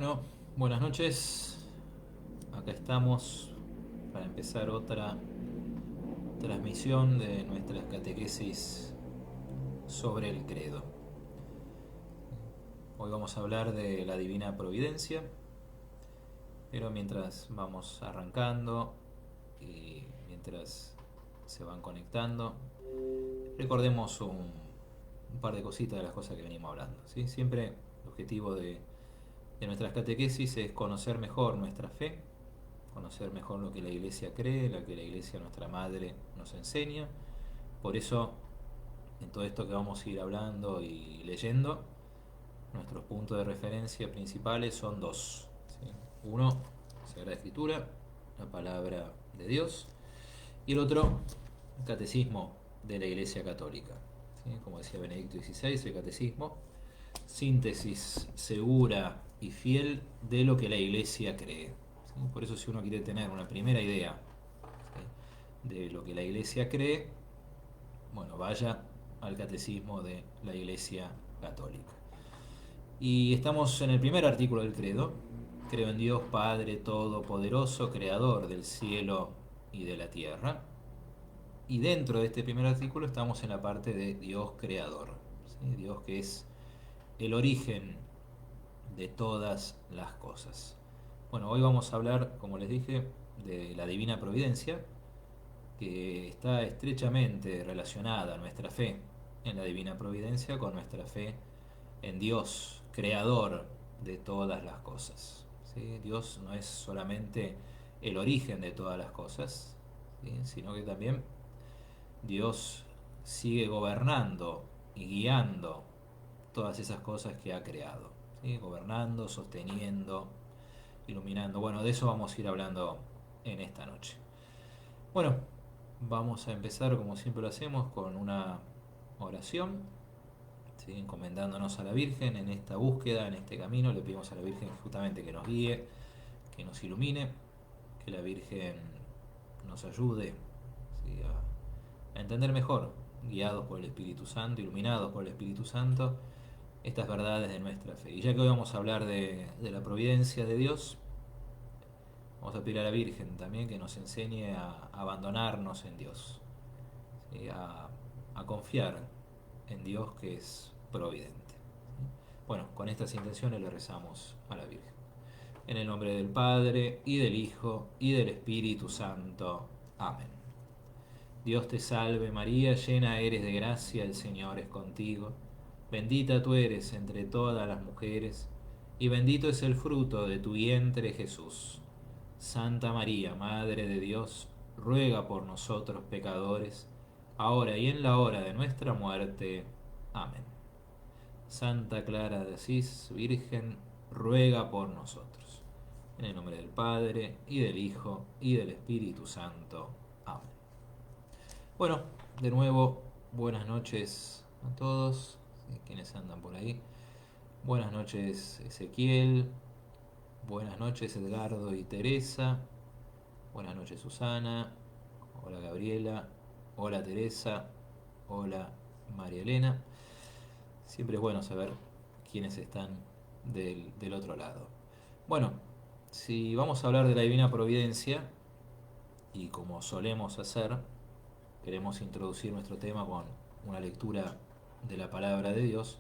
Bueno, buenas noches. Acá estamos para empezar otra transmisión de nuestras catequesis sobre el credo. Hoy vamos a hablar de la Divina Providencia, pero mientras vamos arrancando y mientras se van conectando, recordemos un par de cositas de las cosas que venimos hablando. ¿Sí? Siempre el objetivo de nuestras catequesis es conocer mejor nuestra fe, conocer mejor lo que la Iglesia cree, lo que la Iglesia, nuestra Madre, nos enseña. Por eso, en todo esto que vamos a ir hablando y leyendo, nuestros puntos de referencia principales son dos. ¿Sí? Uno, Sagrada Escritura, la palabra de Dios, y el otro, el Catecismo de la Iglesia Católica. ¿Sí? Como decía Benedicto XVI, el Catecismo, síntesis segura y fiel de lo que la Iglesia cree. ¿Sí? Por eso, si uno quiere tener una primera idea, ¿sí?, de lo que la Iglesia cree, bueno, vaya al Catecismo de la Iglesia Católica. Y estamos en el primer artículo del credo. Creo en Dios Padre Todopoderoso, Creador del cielo y de la tierra. Y dentro de este primer artículo estamos en la parte de Dios Creador. ¿Sí? Dios que es el origen de todas las cosas. Bueno, hoy vamos a hablar, como les dije, de la Divina Providencia, que está estrechamente relacionada a nuestra fe en la Divina Providencia con nuestra fe en Dios, creador de todas las cosas. ¿Sí? Dios no es solamente el origen de todas las cosas, ¿sí?, sino que también Dios sigue gobernando y guiando todas esas cosas que ha creado. ¿Sí? Gobernando, sosteniendo, iluminando. Bueno, de eso vamos a ir hablando en esta noche. Bueno, vamos a empezar como siempre lo hacemos con una oración, ¿sí?, encomendándonos a la Virgen en esta búsqueda, en este camino. Le pedimos a la Virgen justamente que nos guíe, que nos ilumine, que la Virgen nos ayude, ¿sí?, a entender mejor, guiados por el Espíritu Santo, iluminados por el Espíritu Santo, estas verdades de nuestra fe. Y ya que hoy vamos a hablar de la providencia de Dios, vamos a pedir a la Virgen también que nos enseñe a abandonarnos en Dios, ¿sí?, a confiar en Dios que es providente. Bueno, con estas intenciones le rezamos a la Virgen. En el nombre del Padre, y del Hijo, y del Espíritu Santo. Amén. Dios te salve María, llena eres de gracia, el Señor es contigo. Bendita tú eres entre todas las mujeres, y bendito es el fruto de tu vientre Jesús. Santa María, Madre de Dios, ruega por nosotros pecadores, ahora y en la hora de nuestra muerte. Amén. Santa Clara de Asís, Virgen, ruega por nosotros. En el nombre del Padre, y del Hijo, y del Espíritu Santo. Amén. Bueno, de nuevo, buenas noches a todos, ¿sí?, quienes andan por ahí. Buenas noches Ezequiel, buenas noches Edgardo y Teresa, buenas noches Susana, hola Gabriela, hola Teresa, hola María Elena. Siempre es bueno saber quiénes están del otro lado. Bueno, si vamos a hablar de la Divina Providencia, y como solemos hacer, queremos introducir nuestro tema con una lectura de la palabra de Dios.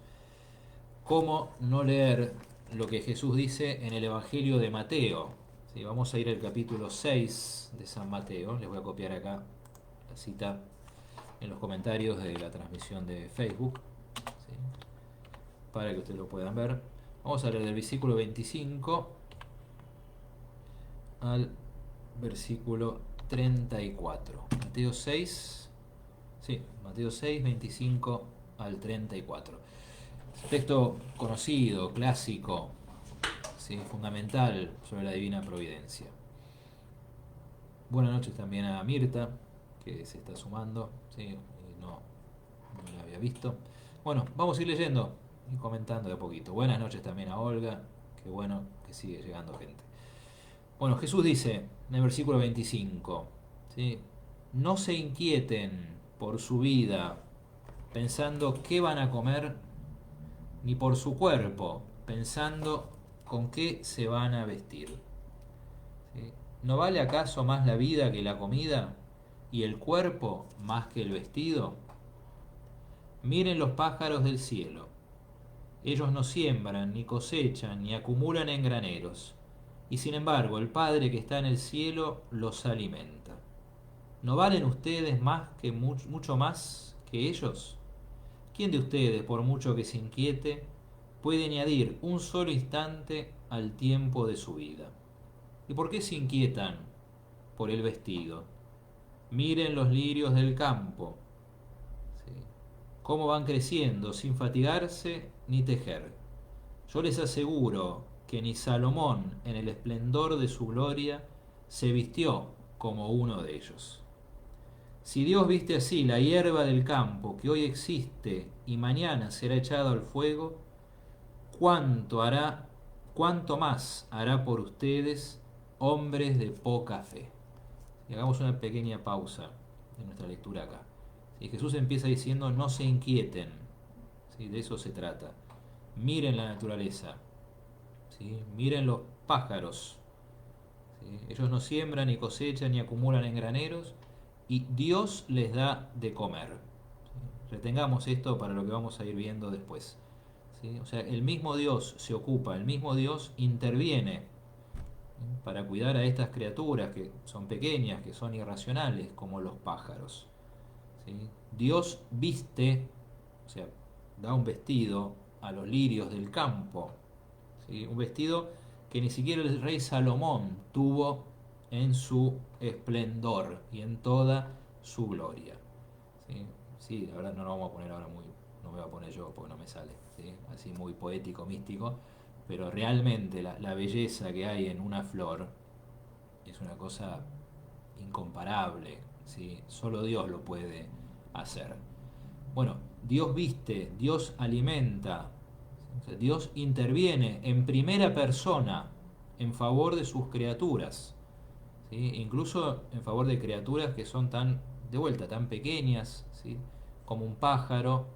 ¿Cómo no leer lo que Jesús dice en el Evangelio de Mateo? ¿Sí? Vamos a ir al capítulo 6 de San Mateo. Les voy a copiar acá la cita en los comentarios de la transmisión de Facebook, ¿sí?, para que ustedes lo puedan ver. Vamos a leer del versículo 25 al versículo 34. Mateo 6, sí, Mateo 6, 25 al 34. Texto conocido, clásico, ¿sí?, fundamental sobre la Divina Providencia. Buenas noches también a Mirta, que se está sumando, ¿sí?, y no la había visto. Bueno, vamos a ir leyendo y comentando de a poquito. Buenas noches también a Olga, qué bueno que sigue llegando gente. Bueno, Jesús dice en el versículo 25, ¿sí?, no se inquieten por su vida, pensando qué van a comer, ni por su cuerpo, pensando con qué se van a vestir. ¿Sí? ¿No vale acaso más la vida que la comida y el cuerpo más que el vestido? Miren los pájaros del cielo. Ellos no siembran, ni cosechan, ni acumulan en graneros, y sin embargo el Padre que está en el cielo los alimenta. ¿No valen ustedes más que mucho más que ellos? ¿Quién de ustedes, por mucho que se inquiete, puede añadir un solo instante al tiempo de su vida? ¿Y por qué se inquietan por el vestido? Miren los lirios del campo, ¿sí? Cómo van creciendo sin fatigarse ni tejer. Yo les aseguro que ni Salomón, en el esplendor de su gloria, se vistió como uno de ellos. Si Dios viste así la hierba del campo, que hoy existe y mañana será echado al fuego, cuánto más hará por ustedes, hombres de poca fe. Y hagamos una pequeña pausa en nuestra lectura acá. Y Jesús empieza diciendo: no se inquieten. ¿Sí? De eso se trata. Miren la naturaleza. ¿Sí? Miren los pájaros. ¿Sí? Ellos no siembran, ni cosechan, ni acumulan en graneros, y Dios les da de comer. ¿Sí? Retengamos esto para lo que vamos a ir viendo después. ¿Sí? O sea, el mismo Dios se ocupa, el mismo Dios interviene, ¿sí? Para cuidar a estas criaturas que son pequeñas, que son irracionales, como los pájaros. ¿Sí? Dios viste, o sea, da un vestido a los lirios del campo, ¿sí? Un vestido que ni siquiera el rey Salomón tuvo en su esplendor y en toda su gloria. ¿Sí? Sí, la verdad no lo vamos a poner ahora muy, no me voy a poner yo porque no me sale, ¿sí? Así muy poético, místico, pero realmente la belleza que hay en una flor es una cosa incomparable, ¿sí? Solo Dios lo puede hacer. Bueno, Dios viste, Dios alimenta, ¿sí? O sea, Dios interviene en primera persona en favor de sus criaturas, ¿sí? Incluso en favor de criaturas que son tan, de vuelta, tan pequeñas, ¿sí? Como un pájaro,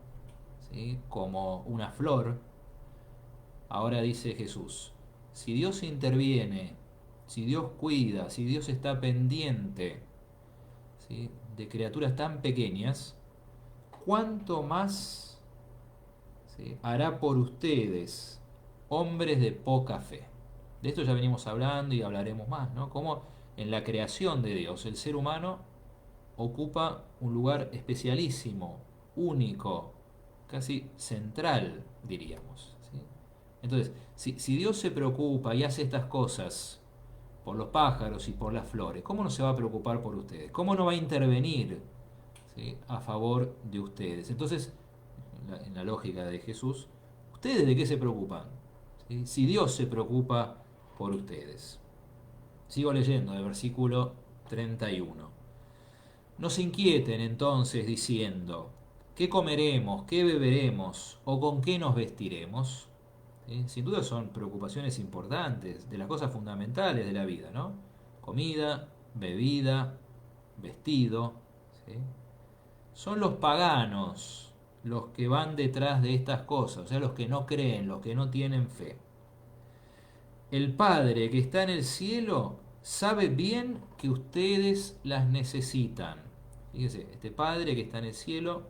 ¿sí? Como una flor. Ahora dice Jesús: si Dios interviene, si Dios cuida, si Dios está pendiente, ¿sí? De criaturas tan pequeñas, ¿cuánto más, ¿sí? hará por ustedes, hombres de poca fe? De esto ya venimos hablando y hablaremos más, ¿no? Cómo en la creación de Dios el ser humano ocupa un lugar especialísimo, único, casi central, diríamos, ¿sí? Entonces, si Dios se preocupa y hace estas cosas por los pájaros y por las flores, ¿cómo no se va a preocupar por ustedes? ¿Cómo no va a intervenir, ¿sí? a favor de ustedes? Entonces, en la lógica de Jesús, ¿ustedes de qué se preocupan? ¿Sí? Si Dios se preocupa por ustedes. Sigo leyendo el versículo 31. No se inquieten entonces diciendo: ¿qué comeremos? ¿Qué beberemos? ¿O con qué nos vestiremos? ¿Sí? Sin duda son preocupaciones importantes, de las cosas fundamentales de la vida, ¿no? Comida, bebida, vestido, ¿sí? Son los paganos los que van detrás de estas cosas, o sea, los que no creen, los que no tienen fe. El Padre que está en el cielo sabe bien que ustedes las necesitan. Fíjese, este Padre que está en el cielo,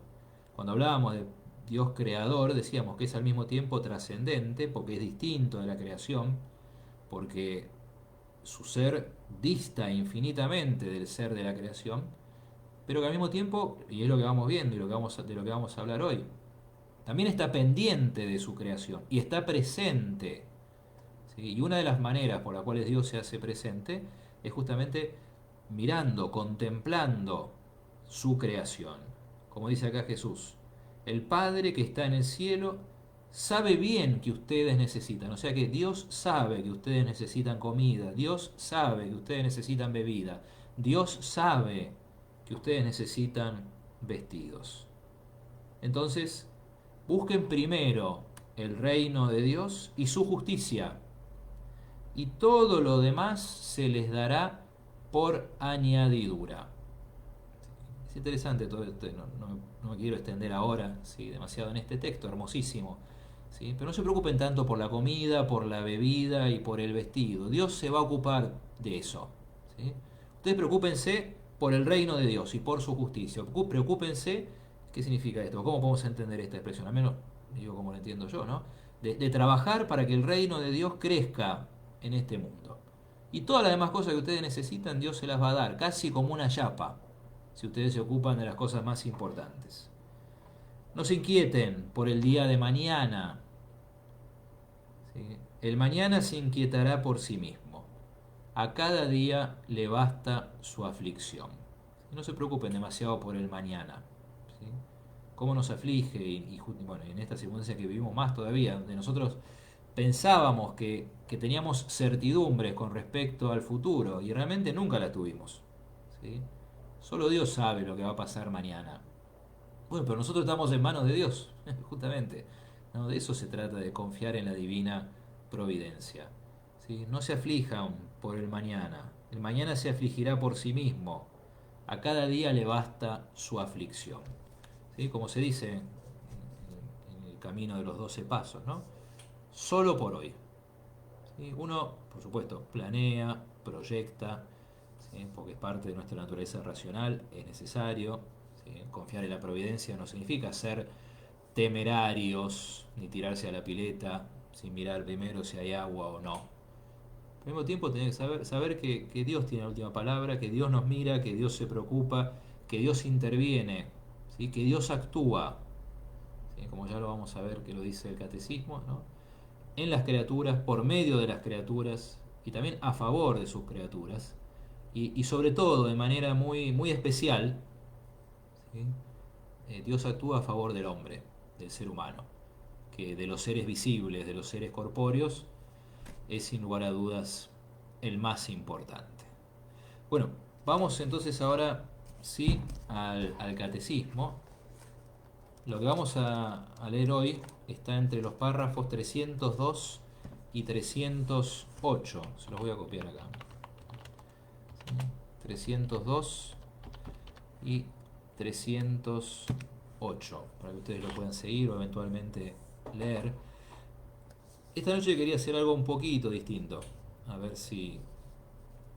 cuando hablábamos de Dios creador, decíamos que es al mismo tiempo trascendente, porque es distinto de la creación, porque su ser dista infinitamente del ser de la creación, pero que al mismo tiempo, y es lo que vamos viendo y de lo que vamos a hablar hoy, también está pendiente de su creación y está presente. ¿Sí? Y una de las maneras por las cuales Dios se hace presente es justamente mirando, contemplando su creación. Como dice acá Jesús: el Padre que está en el cielo sabe bien que ustedes necesitan. O sea que Dios sabe que ustedes necesitan comida, Dios sabe que ustedes necesitan bebida, Dios sabe que ustedes necesitan vestidos. Entonces, busquen primero el reino de Dios y su justicia, y todo lo demás se les dará por añadidura. Es interesante todo esto, no me quiero extender ahora, sí, demasiado en este texto, hermosísimo. ¿sí? Pero no se preocupen tanto por la comida, por la bebida y por el vestido. Dios se va a ocupar de eso, ¿sí? Ustedes preocúpense por el reino de Dios y por su justicia. Preocúpense, ¿qué significa esto? ¿Cómo podemos entender esta expresión? Al menos digo como lo entiendo yo, ¿no? De trabajar para que el reino de Dios crezca en este mundo. Y todas las demás cosas que ustedes necesitan, Dios se las va a dar, casi como una yapa, si ustedes se ocupan de las cosas más importantes. No se inquieten por el día de mañana, ¿sí? El mañana se inquietará por sí mismo. A cada día le basta su aflicción. No se preocupen demasiado por el mañana, ¿sí? Cómo nos aflige bueno, en esta circunstancia que vivimos más todavía, donde nosotros pensábamos que teníamos certidumbres con respecto al futuro y realmente nunca la tuvimos, ¿sí? Solo Dios sabe lo que va a pasar mañana. Bueno, pero nosotros estamos en manos de Dios, justamente, ¿no? De eso se trata, de confiar en la divina providencia, ¿sí? No se aflijan por el mañana se afligirá por sí mismo, a cada día le basta su aflicción, ¿sí? Como se dice en el camino de los 12 pasos, ¿no? Solo por hoy, ¿sí? Uno, por supuesto, planea, proyecta, ¿sí? Porque es parte de nuestra naturaleza racional, es necesario, ¿sí? Confiar en la providencia no significa ser temerarios ni tirarse a la pileta sin mirar primero si hay agua o no. Al mismo tiempo tener que saber que Dios tiene la última palabra, que Dios nos mira, que Dios se preocupa, que Dios interviene, ¿sí? Que Dios actúa, ¿sí? Como ya lo vamos a ver que lo dice el catecismo, ¿no? En las criaturas, por medio de las criaturas y también a favor de sus criaturas y sobre todo de manera muy especial, ¿sí? Dios actúa a favor del hombre, del ser humano, que de los seres visibles, de los seres corpóreos, es sin lugar a dudas el más importante. Bueno, vamos entonces ahora sí al catecismo. Lo que vamos a leer hoy está entre los párrafos 302 y 308. Se los voy a copiar acá. 302 y 308, para que ustedes lo puedan seguir o eventualmente leer. Esta noche quería hacer algo un poquito distinto, a ver si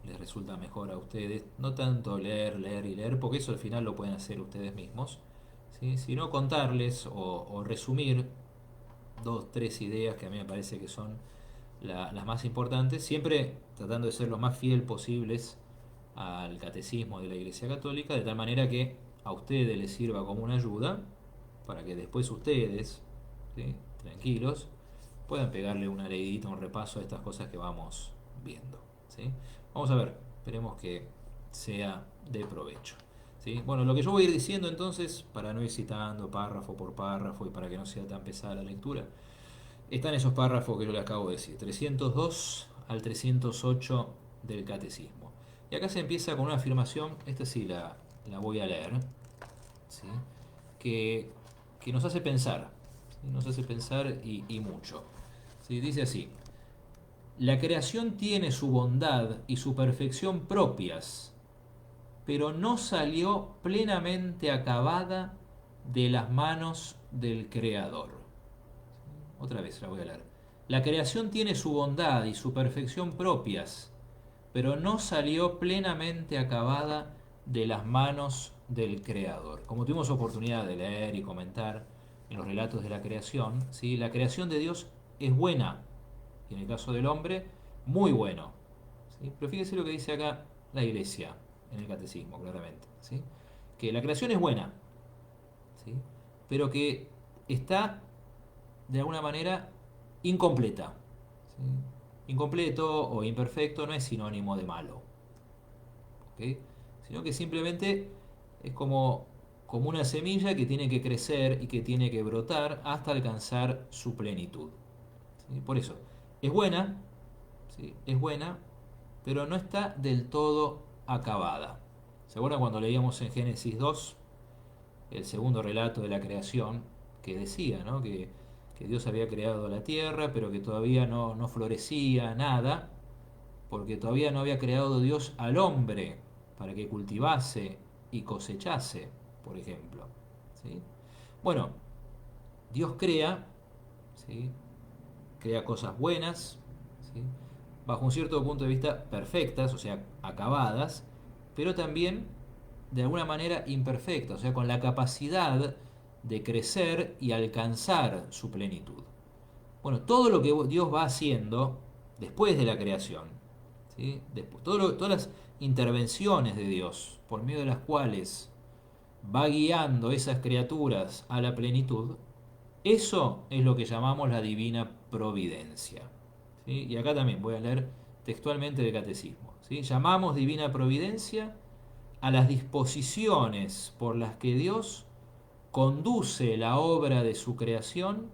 les resulta mejor a ustedes. No tanto leer, leer y leer, porque eso al final lo pueden hacer ustedes mismos, ¿sí? Sino contarles o resumir dos, tres ideas que a mí me parece que son las más importantes, siempre tratando de ser lo más fiel posibles al catecismo de la Iglesia Católica, de tal manera que a ustedes les sirva como una ayuda, para que después ustedes, ¿sí? Tranquilos, puedan pegarle una leidita, un repaso a estas cosas que vamos viendo, ¿sí? Vamos a ver, esperemos que sea de provecho, ¿sí? Bueno, lo que yo voy a ir diciendo entonces, para no ir citando párrafo por párrafo y para que no sea tan pesada la lectura, están esos párrafos que yo le acabo de decir, 302 al 308 del catecismo. Y acá se empieza con una afirmación, esta sí la voy a leer, ¿sí? que nos hace pensar, ¿sí? Nos hace pensar y mucho, ¿sí? Dice así: la creación tiene su bondad y su perfección propias, pero no salió plenamente acabada de las manos del Creador. Otra vez la voy a leer. La creación tiene su bondad y su perfección propias, pero no salió plenamente acabada de las manos del Creador. Como tuvimos oportunidad de leer y comentar en los relatos de la creación, ¿sí? La creación de Dios es buena, y en el caso del hombre, muy bueno, ¿sí? Pero fíjese lo que dice acá la Iglesia, en el Catecismo, claramente, ¿sí? Que la creación es buena, ¿sí? Pero que está, de alguna manera, incompleta, ¿sí? Incompleto o imperfecto no es sinónimo de malo, ¿ok? Sino que simplemente es como una semilla que tiene que crecer y que tiene que brotar hasta alcanzar su plenitud, ¿sí? Por eso, es buena, ¿sí? Es buena, pero no está del todo acabada. ¿Se acuerdan cuando leíamos en Génesis 2 el segundo relato de la creación, que decía, ¿no? que Dios había creado la tierra, pero que todavía no florecía nada, porque todavía no había creado Dios al hombre para que cultivase y cosechase, por ejemplo, ¿sí? Bueno, Dios crea ¿sí? Crea cosas buenas, ¿sí? Bajo un cierto punto de vista perfectas, o sea, acabadas, pero también de alguna manera imperfectas, o sea, con la capacidad de crecer y alcanzar su plenitud. Bueno, todo lo que Dios va haciendo después de la creación, ¿sí? Todas las intervenciones de Dios, por medio de las cuales va guiando esas criaturas a la plenitud, eso es lo que llamamos la divina providencia. ¿Sí? Y acá también voy a leer textualmente del catecismo. ¿Sí? Llamamos divina providencia a las disposiciones por las que Dios conduce la obra de su creación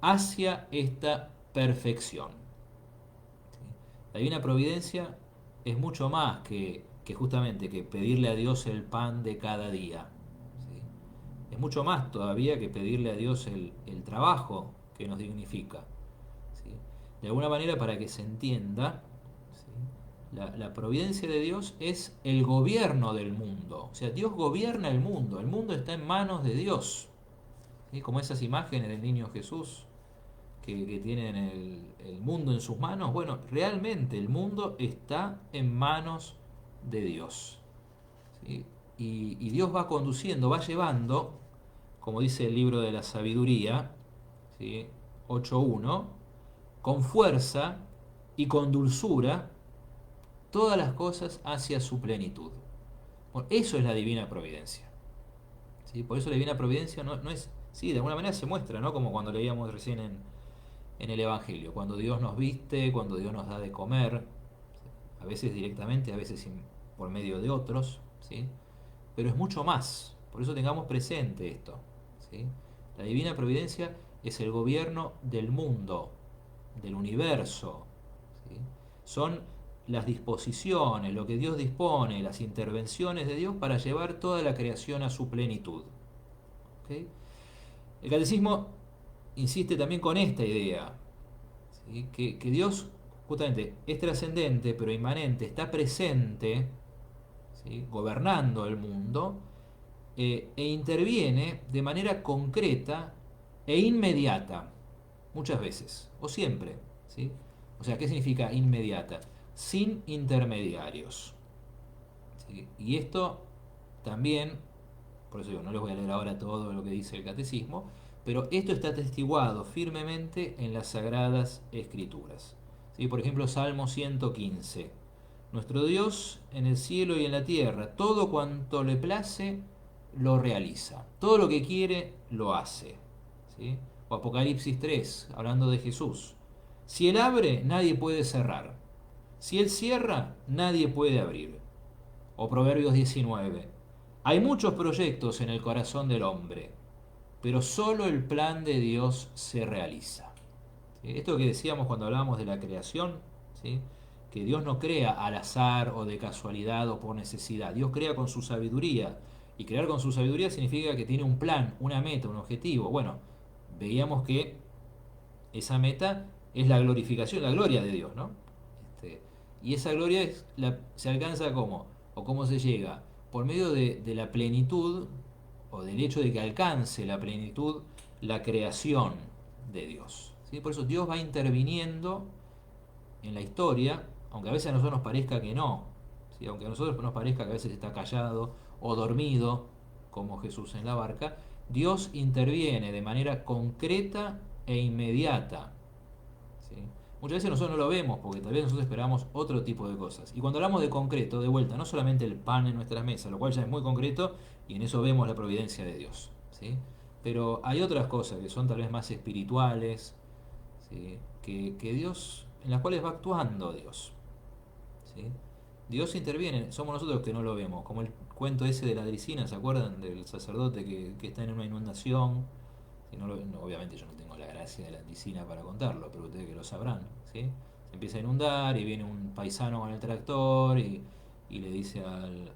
hacia esta perfección. ¿Sí? La divina providencia es mucho más que justamente que pedirle a Dios el pan de cada día. ¿Sí? Es mucho más todavía que pedirle a Dios el trabajo que nos dignifica. ¿Sí? De alguna manera, para que se entienda, ¿sí? La providencia de Dios es el gobierno del mundo. O sea, Dios gobierna el mundo está en manos de Dios. ¿Sí? Como esas imágenes del niño Jesús que tienen el mundo en sus manos. Bueno, realmente el mundo está en manos de Dios. ¿Sí? Y Dios va conduciendo, va llevando, como dice el libro de la sabiduría, ¿sí? 8.1, con fuerza y con dulzura todas las cosas hacia su plenitud. Bueno, eso es la divina providencia. ¿Sí? Por eso la divina providencia no es, sí, de alguna manera se muestra, ¿no? Como cuando leíamos recién en el Evangelio, cuando Dios nos viste, cuando Dios nos da de comer, a veces directamente, a veces por medio de otros, ¿sí? Pero es mucho más, por eso tengamos presente esto, ¿sí? La divina providencia es el gobierno del mundo, del universo, ¿sí? Son las disposiciones, lo que Dios dispone, las intervenciones de Dios para llevar toda la creación a su plenitud. ¿Ok? El catecismo insiste también con esta idea, ¿sí? Que Dios justamente es trascendente, pero inmanente, está presente, ¿sí? Gobernando el mundo, e interviene de manera concreta e inmediata, muchas veces, o siempre. ¿Sí? O sea, ¿qué significa inmediata? Sin intermediarios. ¿Sí? Y esto también, por eso digo, no les voy a leer ahora todo lo que dice el catecismo, pero esto está atestiguado firmemente en las Sagradas Escrituras. ¿Sí? Por ejemplo, Salmo 115. Nuestro Dios en el cielo y en la tierra, todo cuanto le place, lo realiza. Todo lo que quiere, lo hace. ¿Sí? O Apocalipsis 3, hablando de Jesús. Si Él abre, nadie puede cerrar. Si Él cierra, nadie puede abrir. O Proverbios 19. Hay muchos proyectos en el corazón del hombre, pero solo el plan de Dios se realiza. ¿Sí? Esto que decíamos cuando hablábamos de la creación, ¿sí? Que Dios no crea al azar o de casualidad o por necesidad. Dios crea con su sabiduría. Y crear con su sabiduría significa que tiene un plan, una meta, un objetivo. Bueno, veíamos que esa meta es la glorificación, la gloria de Dios, ¿no? Y esa gloria se alcanza ¿cómo? ¿O cómo se llega? Por medio de la plenitud o del hecho de que alcance la plenitud la creación de Dios. ¿Sí? Por eso Dios va interviniendo en la historia, aunque a veces a nosotros nos parezca que no, ¿sí? Aunque a nosotros nos parezca que a veces está callado o dormido, como Jesús en la barca, Dios interviene de manera concreta e inmediata. ¿Sí? Muchas veces nosotros no lo vemos porque tal vez nosotros esperamos otro tipo de cosas. Y cuando hablamos de concreto, de vuelta, no solamente el pan en nuestras mesas, lo cual ya es muy concreto y en eso vemos la providencia de Dios. ¿Sí? Pero hay otras cosas que son tal vez más espirituales, ¿sí? Que Dios, en las cuales va actuando Dios. ¿Sí? Dios interviene, somos nosotros que no lo vemos, como el cuento ese de la Drisina, ¿se acuerdan? Del sacerdote que está en una inundación. Si obviamente yo no tengo la gracia de la Drisina para contarlo, pero ustedes que lo sabrán. ¿Sí? Se empieza a inundar y viene un paisano con el tractor y le dice al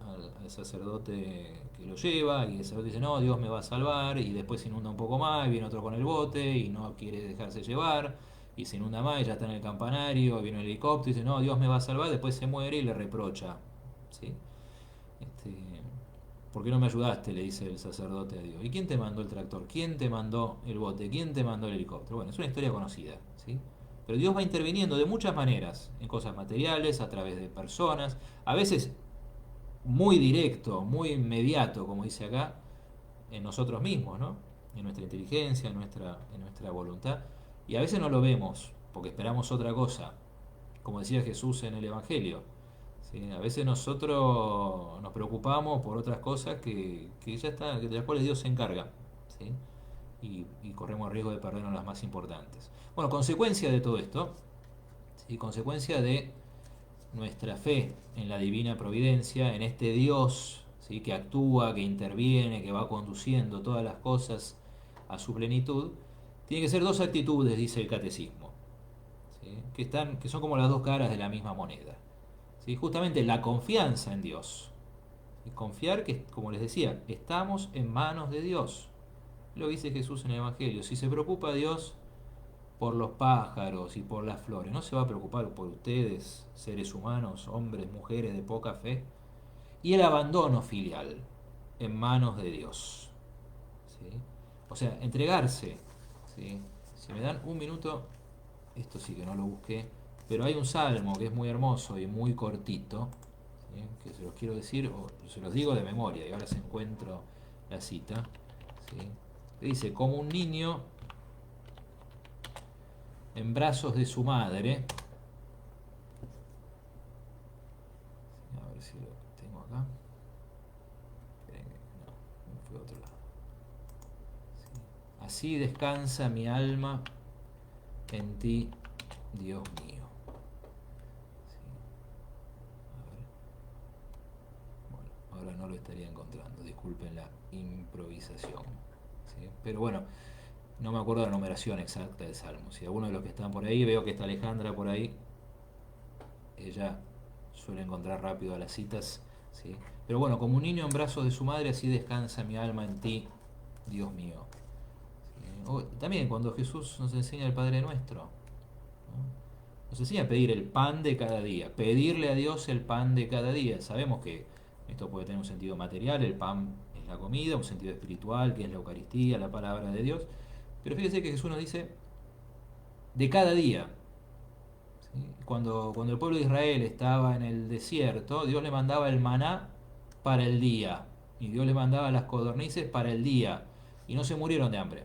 sacerdote que lo lleva, y el sacerdote dice, no, Dios me va a salvar, y después se inunda un poco más, y viene otro con el bote y no quiere dejarse llevar, y se inunda más, y ya está en el campanario, viene el helicóptero y dice, no, Dios me va a salvar, después se muere y le reprocha. ¿Sí? Este, ¿Por qué no me ayudaste?, le dice el sacerdote a Dios. ¿Y quién te mandó el tractor? ¿Quién te mandó el bote? ¿Quién te mandó el helicóptero? Bueno, es una historia conocida, ¿sí? Pero Dios va interviniendo de muchas maneras, en cosas materiales, a través de personas, a veces muy directo, muy inmediato, como dice acá, en nosotros mismos, ¿no? En nuestra inteligencia, en nuestra voluntad. Y a veces no lo vemos, porque esperamos otra cosa, como decía Jesús en el Evangelio. ¿Sí? A veces nosotros nos preocupamos por otras cosas que ya está, de las cuales Dios se encarga. ¿Sí? Y corremos el riesgo de perdernos las más importantes. Bueno, consecuencia de todo esto, ¿sí? Consecuencia de nuestra fe en la divina providencia, en este Dios, ¿sí?, que actúa, que interviene, que va conduciendo todas las cosas a su plenitud, tiene que ser dos actitudes, dice el catecismo, ¿sí?, que son como las dos caras de la misma moneda. ¿Sí? Justamente la confianza en Dios. Y confiar que, como les decía, estamos en manos de Dios. Lo dice Jesús en el Evangelio. Si se preocupa Dios por los pájaros y por las flores, ¿no se va a preocupar por ustedes, seres humanos, hombres, mujeres de poca fe? Y el abandono filial en manos de Dios. ¿Sí? O sea, entregarse. ¿Sí? Si me dan un minuto, esto sí que no lo busqué, pero hay un salmo que es muy hermoso y muy cortito, ¿sí?, que se los quiero decir, o se los digo de memoria, y ahora se encuentro la cita. ¿Sí? Dice: como un niño en brazos de su madre. A ver si lo tengo acá. No, me fui a otro lado. ¿Sí? Así descansa mi alma en ti, Dios mío. ¿Sí? A ver. Bueno, ahora no lo estaría encontrando. Disculpen la improvisación. ¿Sí? Pero bueno, no me acuerdo la numeración exacta del salmo. Si alguno de los que están por ahí, veo que está Alejandra por ahí, ella suele encontrar rápido a las citas. ¿Sí? Pero bueno, como un niño en brazos de su madre, así descansa mi alma en ti, Dios mío. ¿Sí? También cuando Jesús nos enseña el Padre Nuestro, ¿no?, nos enseña a pedir el pan de cada día, pedirle a Dios el pan de cada día. Sabemos que esto puede tener un sentido material, el pan es la comida, un sentido espiritual, que es la Eucaristía, la palabra de Dios. Pero fíjese que Jesús nos dice de cada día. ¿Sí? Cuando el pueblo de Israel estaba en el desierto, Dios le mandaba el maná para el día, y Dios le mandaba las codornices para el día, y no se murieron de hambre.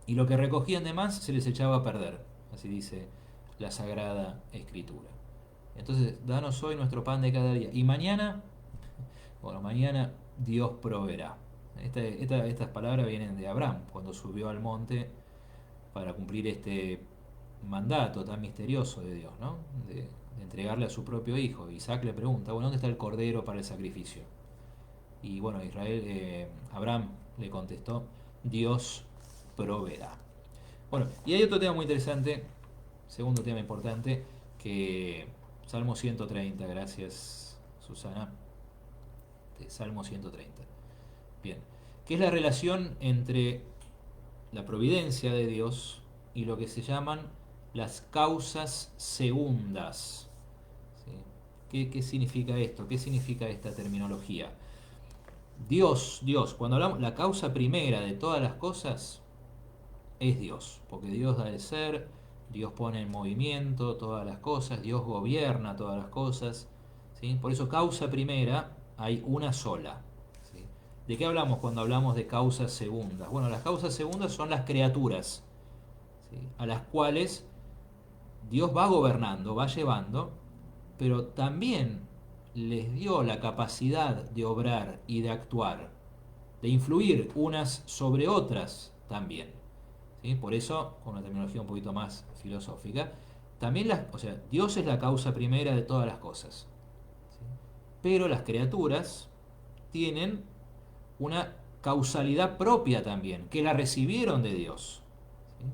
Y lo que recogían de más se les echaba a perder, así dice la Sagrada Escritura. Entonces, danos hoy nuestro pan de cada día. Y mañana, bueno, mañana Dios proveerá. Estas palabras vienen de Abraham, cuando subió al monte para cumplir este mandato tan misterioso de Dios, ¿no? De entregarle a su propio hijo. Isaac le pregunta: bueno, ¿dónde está el cordero para el sacrificio? Y bueno, Abraham le contestó: Dios proveerá. Bueno, y hay otro tema muy interesante, segundo tema importante, que Salmo 130, gracias Susana, Salmo 130. Bien, que es la relación entre la providencia de Dios y lo que se llaman las causas segundas. ¿Sí? ¿Qué significa esto? ¿Qué significa esta terminología? Dios, cuando hablamos, la causa primera de todas las cosas es Dios, porque Dios da el ser, Dios pone en movimiento todas las cosas, Dios gobierna todas las cosas. ¿Sí? Por eso causa primera hay una sola. ¿Sí? ¿De qué hablamos cuando hablamos de causas segundas? Bueno, las causas segundas son las criaturas, ¿sí?, a las cuales Dios va gobernando, va llevando, pero también les dio la capacidad de obrar y de actuar, de influir unas sobre otras también. ¿Sí? Por eso, con una terminología un poquito más filosófica, también o sea, Dios es la causa primera de todas las cosas. ¿Sí? Pero las criaturas tienen una causalidad propia también, que la recibieron de Dios. ¿Sí?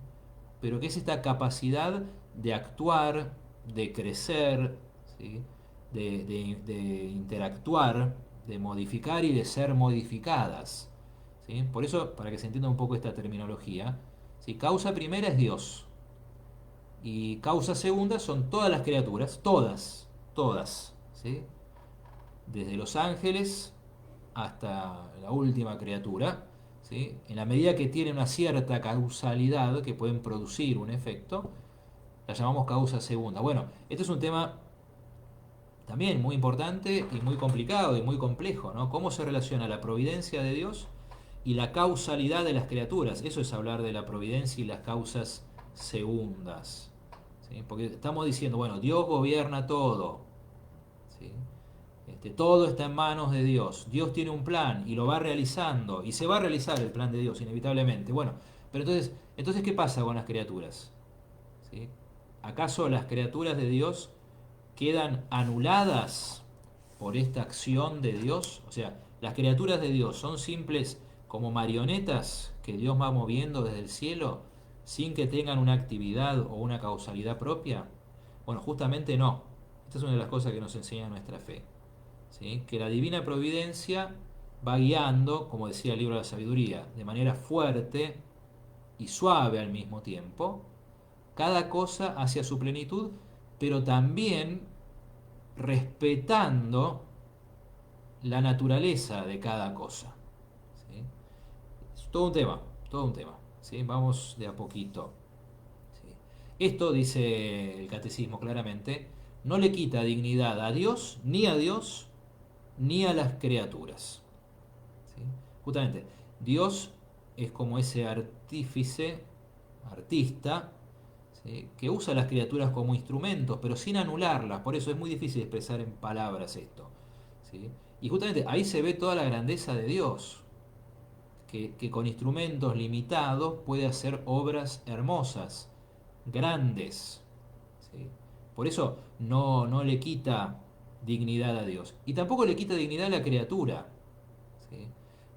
Pero que es esta capacidad de actuar, de crecer, ¿sí?, de interactuar, de modificar y de ser modificadas. ¿Sí? Por eso, para que se entienda un poco esta terminología, ¿sí?, causa primera es Dios. Y causa segunda son todas las criaturas, todas, ¿sí?, desde los ángeles hasta la última criatura, ¿sí? En la medida que tiene una cierta causalidad que pueden producir un efecto, la llamamos causa segunda. Bueno, este es un tema también muy importante y muy complicado y muy complejo, ¿no? ¿Cómo se relaciona la providencia de Dios y la causalidad de las criaturas? Eso es hablar de la providencia y las causas segundas, ¿sí? Porque estamos diciendo, bueno, Dios gobierna todo, ¿sí? Todo está en manos de Dios. Dios tiene un plan y lo va realizando y se va a realizar el plan de Dios inevitablemente. Bueno, pero entonces ¿qué pasa con las criaturas? ¿Sí? ¿Acaso las criaturas de Dios quedan anuladas por esta acción de Dios? O sea, las criaturas de Dios son simples como marionetas que Dios va moviendo desde el cielo sin que tengan una actividad o una causalidad propia. Bueno, justamente no. Esta es una de las cosas que nos enseña nuestra fe, ¿sí? Que la divina providencia va guiando, como decía el libro de la sabiduría, de manera fuerte y suave al mismo tiempo, cada cosa hacia su plenitud, pero también respetando la naturaleza de cada cosa, ¿sí? Es todo un tema, todo un tema, ¿sí? Vamos de a poquito, ¿sí? Esto, dice el catecismo claramente, no le quita dignidad a Dios, ni a las criaturas, ¿sí? Justamente, Dios es como ese artífice, artista, ¿sí? Que usa las criaturas como instrumentos, pero sin anularlas. Por eso es muy difícil expresar en palabras esto, ¿sí? Y justamente ahí se ve toda la grandeza de Dios, que con instrumentos limitados puede hacer obras hermosas, grandes, ¿sí? Por eso no le quita dignidad a Dios. Y tampoco le quita dignidad a la criatura, ¿sí?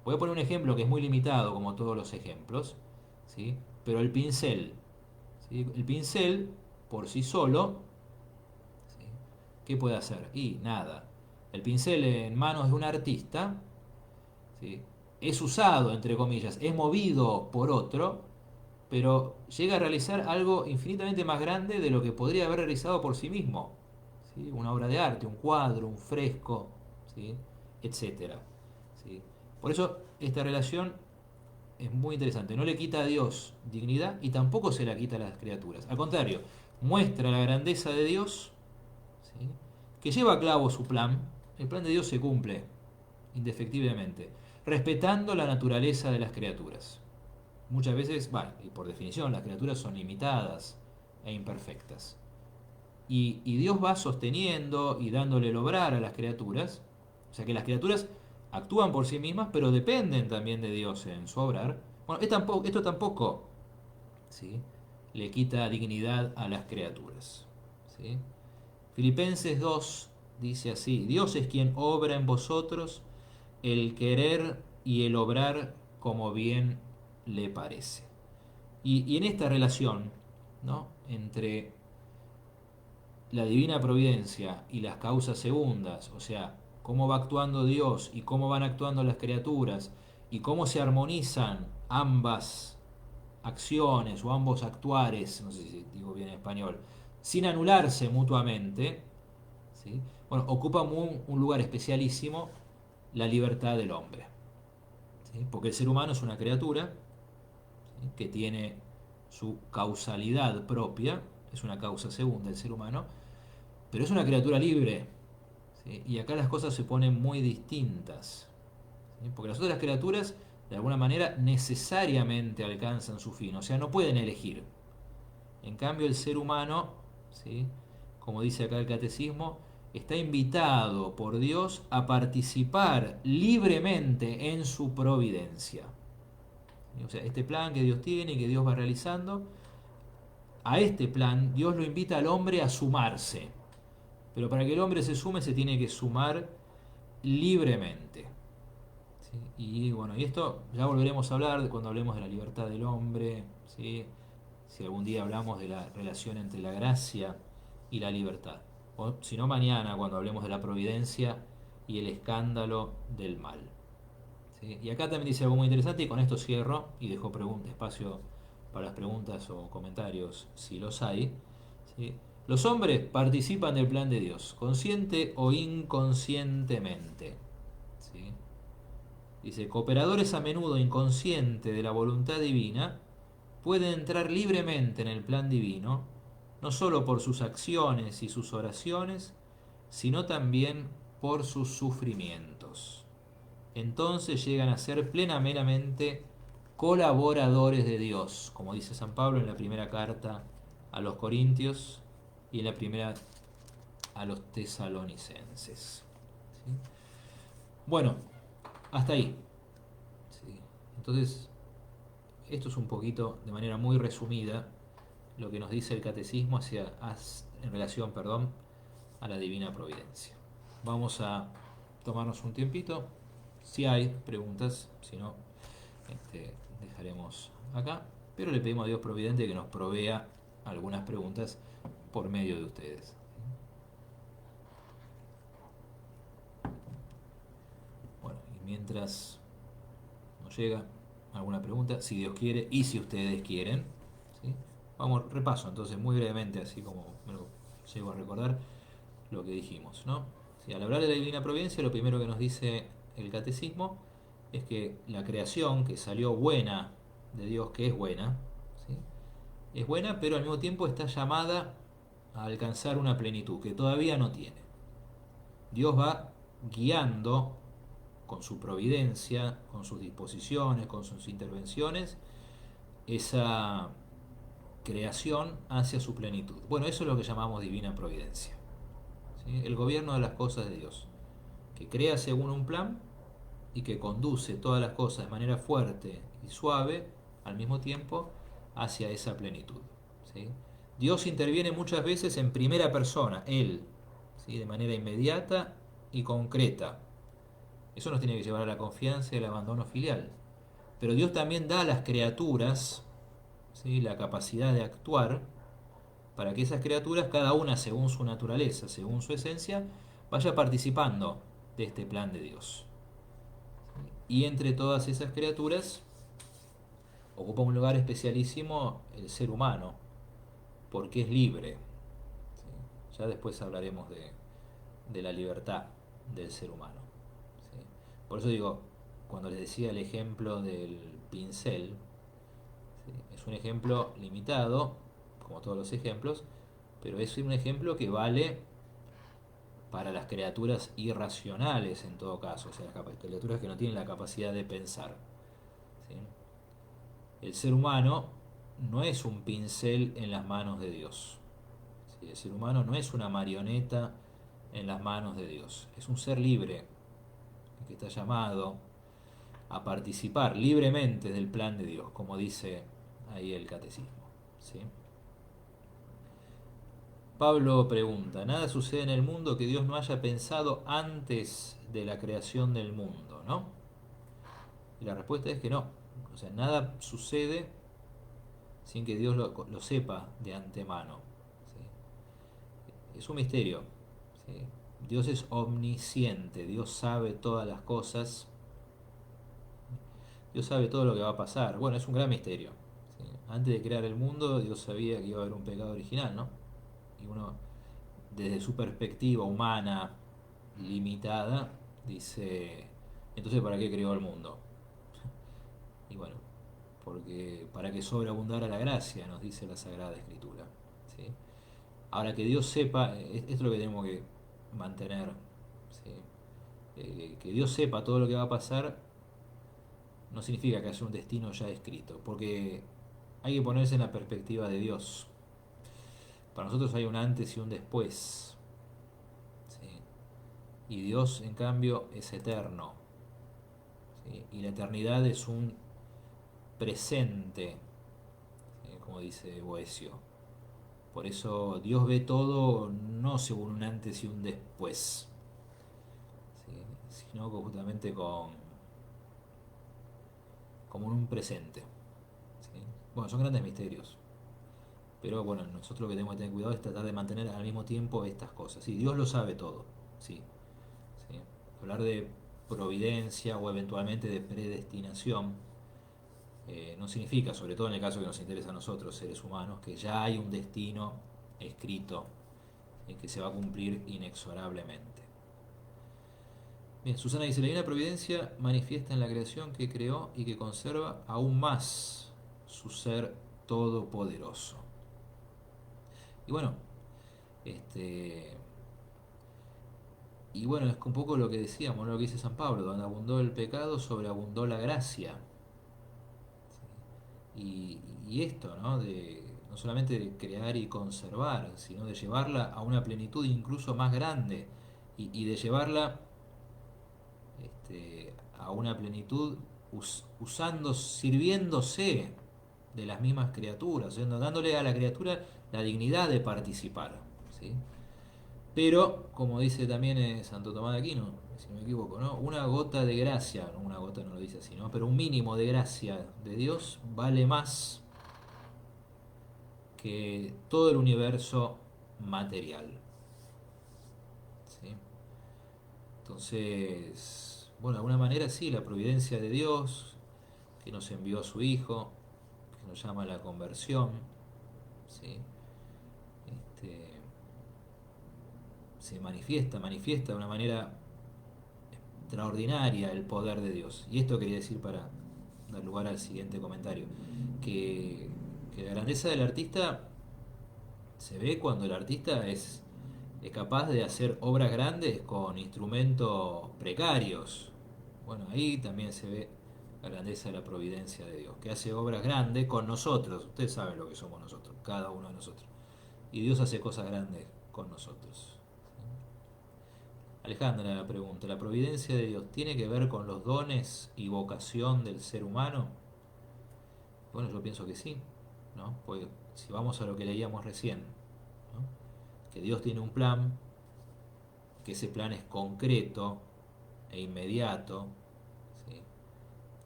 Voy a poner un ejemplo que es muy limitado, como todos los ejemplos, ¿sí? Pero el pincel, ¿sí? El pincel, por sí solo, ¿sí? ¿Qué puede hacer? Y nada. El pincel en manos de un artista, ¿sí? Es usado, entre comillas, es movido por otro, pero llega a realizar algo infinitamente más grande de lo que podría haber realizado por sí mismo, ¿sí? Una obra de arte, un cuadro, un fresco, ¿sí? Etcétera, ¿sí? Por eso esta relación es muy interesante. No le quita a Dios dignidad y tampoco se la quita a las criaturas. Al contrario, muestra la grandeza de Dios, ¿sí? Que lleva a cabo su plan. El plan de Dios se cumple indefectiblemente, respetando la naturaleza de las criaturas. Muchas veces, bueno, y por definición, las criaturas son limitadas e imperfectas. Y Dios va sosteniendo y dándole el obrar a las criaturas. O sea que las criaturas actúan por sí mismas, pero dependen también de Dios en su obrar. Bueno, esto tampoco, ¿sí? Le quita dignidad a las criaturas, ¿sí? Filipenses 2 dice así: Dios es quien obra en vosotros el querer y el obrar como bien le parece. Y en esta relación, ¿no?, entre la divina providencia y las causas segundas, o sea, cómo va actuando Dios y cómo van actuando las criaturas y cómo se armonizan ambas acciones o ambos actuares, no sé si digo bien en español, sin anularse mutuamente, ¿sí? Bueno, ocupa un lugar especialísimo la libertad del hombre, ¿sí? Porque el ser humano es una criatura, ¿sí?, que tiene su causalidad propia, es una causa segunda el ser humano, pero es una criatura libre, ¿sí? Y acá las cosas se ponen muy distintas, ¿sí? Porque las otras criaturas de alguna manera necesariamente alcanzan su fin, o sea, no pueden elegir. En cambio el ser humano, ¿sí?, como dice acá el catecismo, está invitado por Dios a participar libremente en su providencia. O sea, este plan que Dios tiene y que Dios va realizando, a este plan Dios lo invita al hombre a sumarse. Pero para que el hombre se sume se tiene que sumar libremente, ¿sí? Y bueno, y esto ya volveremos a hablar cuando hablemos de la libertad del hombre, ¿sí? Si algún día hablamos de la relación entre la gracia y la libertad. O si no, mañana cuando hablemos de la providencia y el escándalo del mal, ¿sí? Y acá también dice algo muy interesante y con esto cierro y dejo espacio para las preguntas o comentarios si los hay, ¿sí? Los hombres participan del plan de Dios, consciente o inconscientemente, ¿sí? Dice, cooperadores a menudo inconscientes de la voluntad divina, pueden entrar libremente en el plan divino, no solo por sus acciones y sus oraciones, sino también por sus sufrimientos. Entonces llegan a ser plenamente colaboradores de Dios, como dice San Pablo en la primera carta a los Corintios y en la primera a los tesalonicenses. ¿Sí? Bueno, hasta ahí. ¿Sí? Entonces, esto es un poquito, de manera muy resumida, lo que nos dice el catecismo en relación, a la divina providencia. Vamos a tomarnos un tiempito. Si hay preguntas, si no, dejaremos acá. Pero le pedimos a Dios Providente que nos provea algunas preguntas por medio de ustedes. Bueno, y mientras nos llega alguna pregunta, si Dios quiere y si ustedes quieren, ¿sí? Vamos, repaso entonces muy brevemente, así como me lo llego a recordar, lo que dijimos, ¿no? Si al hablar de la divina providencia, lo primero que nos dice el catecismo es que la creación que salió buena de Dios, que es buena, ¿sí? Es buena, pero al mismo tiempo está llamada a alcanzar una plenitud que todavía no tiene. Dios va guiando con su providencia, con sus disposiciones, con sus intervenciones, esa creación hacia su plenitud. Bueno, eso es lo que llamamos divina providencia. ¿Sí? El gobierno de las cosas de Dios, que crea según un plan y que conduce todas las cosas de manera fuerte y suave al mismo tiempo hacia esa plenitud. ¿Sí? Dios interviene muchas veces en primera persona, Él, ¿sí? De manera inmediata y concreta. Eso nos tiene que llevar a la confianza y al abandono filial. Pero Dios también da a las criaturas, ¿sí? La capacidad de actuar para que esas criaturas, cada una según su naturaleza, según su esencia, vaya participando de este plan de Dios. Y entre todas esas criaturas ocupa un lugar especialísimo el ser humano, porque es libre. ¿Sí? Ya después hablaremos de la libertad del ser humano. ¿Sí? Por eso digo, cuando les decía el ejemplo del pincel, ¿sí? Es un ejemplo limitado, como todos los ejemplos, pero es un ejemplo que vale para las criaturas irracionales en todo caso, o sea, las criaturas que no tienen la capacidad de pensar. ¿Sí? El ser humano no es un pincel en las manos de Dios. ¿Sí? El ser humano no es una marioneta en las manos de Dios. Es un ser libre que está llamado a participar libremente del plan de Dios, como dice ahí el catecismo. ¿Sí? Pablo pregunta, ¿nada sucede en el mundo que Dios no haya pensado antes de la creación del mundo? ¿No? Y la respuesta es que no. O sea, nada sucede sin que Dios lo sepa de antemano. ¿Sí? Es un misterio. ¿Sí? Dios es omnisciente, Dios sabe todas las cosas, Dios sabe todo lo que va a pasar. Bueno, es un gran misterio. ¿Sí? Antes de crear el mundo, Dios sabía que iba a haber un pecado original, ¿no? Y uno, desde su perspectiva humana limitada, dice, entonces ¿para qué creó el mundo? Y bueno, porque para que sobreabundara la gracia, nos dice la Sagrada Escritura. ¿Sí? Ahora que Dios sepa, esto es lo que tenemos que mantener, ¿sí? Que Dios sepa todo lo que va a pasar no significa que haya un destino ya escrito, porque hay que ponerse en la perspectiva de Dios. Para nosotros hay un antes y un después, ¿sí? Y Dios en cambio es eterno, ¿sí? Y la eternidad es un presente, ¿sí? Como dice Boecio. Por eso Dios ve todo no según un antes y un después, ¿sí? Sino justamente como en un presente. ¿Sí? Bueno, son grandes misterios. Pero bueno, nosotros lo que tenemos que tener cuidado es tratar de mantener al mismo tiempo estas cosas. Sí, Dios lo sabe todo. Sí, sí. Hablar de providencia o eventualmente de predestinación no significa, sobre todo en el caso que nos interesa a nosotros, seres humanos, que ya hay un destino escrito que se va a cumplir inexorablemente. Bien, Susana dice, la divina providencia manifiesta en la creación que creó y que conserva aún más su ser todopoderoso. Y bueno, este, y bueno, es un poco lo que decíamos, ¿no? Lo que dice San Pablo, donde abundó el pecado, sobreabundó la gracia. Y esto, ¿no? De, no solamente de crear y conservar, sino de llevarla a una plenitud incluso más grande y de llevarla a una plenitud usando, sirviéndose de las mismas criaturas, dándole a la criatura la dignidad de participar. ¿Sí? Pero, como dice también Santo Tomás de Aquino, si no me equivoco, ¿no? Una gota de gracia, no, una gota no lo dice así, ¿no? Pero un mínimo de gracia de Dios vale más que todo el universo material. ¿Sí? Entonces, bueno, de alguna manera sí, la providencia de Dios, que nos envió a su Hijo, que nos llama a la conversión, ¿sí? Este, se manifiesta de una manera extraordinaria el poder de Dios. Y esto quería decir para dar lugar al siguiente comentario, que la grandeza del artista se ve cuando el artista es capaz de hacer obras grandes con instrumentos precarios. Bueno, ahí también se ve la grandeza de la providencia de Dios, que hace obras grandes con nosotros. Ustedes saben lo que somos nosotros, cada uno de nosotros. Y Dios hace cosas grandes con nosotros. Alejandra la pregunta, ¿la providencia de Dios tiene que ver con los dones y vocación del ser humano? Bueno, yo pienso que sí, ¿no? Porque si vamos a lo que leíamos recién, ¿no? Que Dios tiene un plan, que ese plan es concreto e inmediato, ¿sí?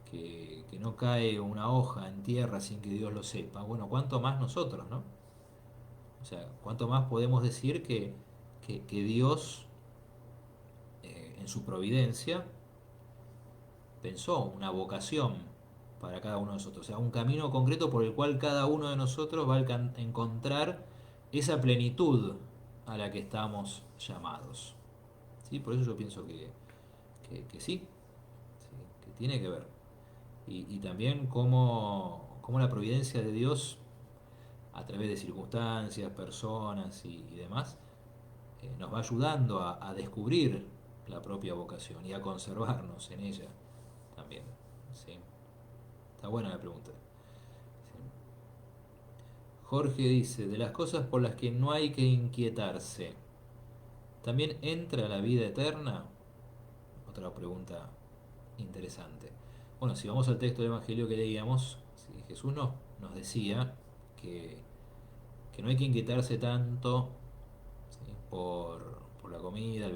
Que no cae una hoja en tierra sin que Dios lo sepa. Bueno, ¿cuánto más nosotros, no? O sea, ¿cuánto más podemos decir que Dios, en su providencia, pensó una vocación para cada uno de nosotros? O sea, un camino concreto por el cual cada uno de nosotros va a encontrar esa plenitud a la que estamos llamados. ¿Sí? Por eso yo pienso que sí, sí, que tiene que ver. Y también cómo la providencia de Dios, a través de circunstancias, personas y demás, nos va ayudando a descubrir la propia vocación y a conservarnos en ella también. ¿Sí? Está buena la pregunta. ¿Sí? Jorge dice, de las cosas por las que no hay que inquietarse, ¿también entra la vida eterna? Otra pregunta interesante. Bueno, si vamos al texto del Evangelio que leíamos, ¿sí? Jesús nos decía que, que no hay que inquietarse tanto, ¿sí? por la comida, la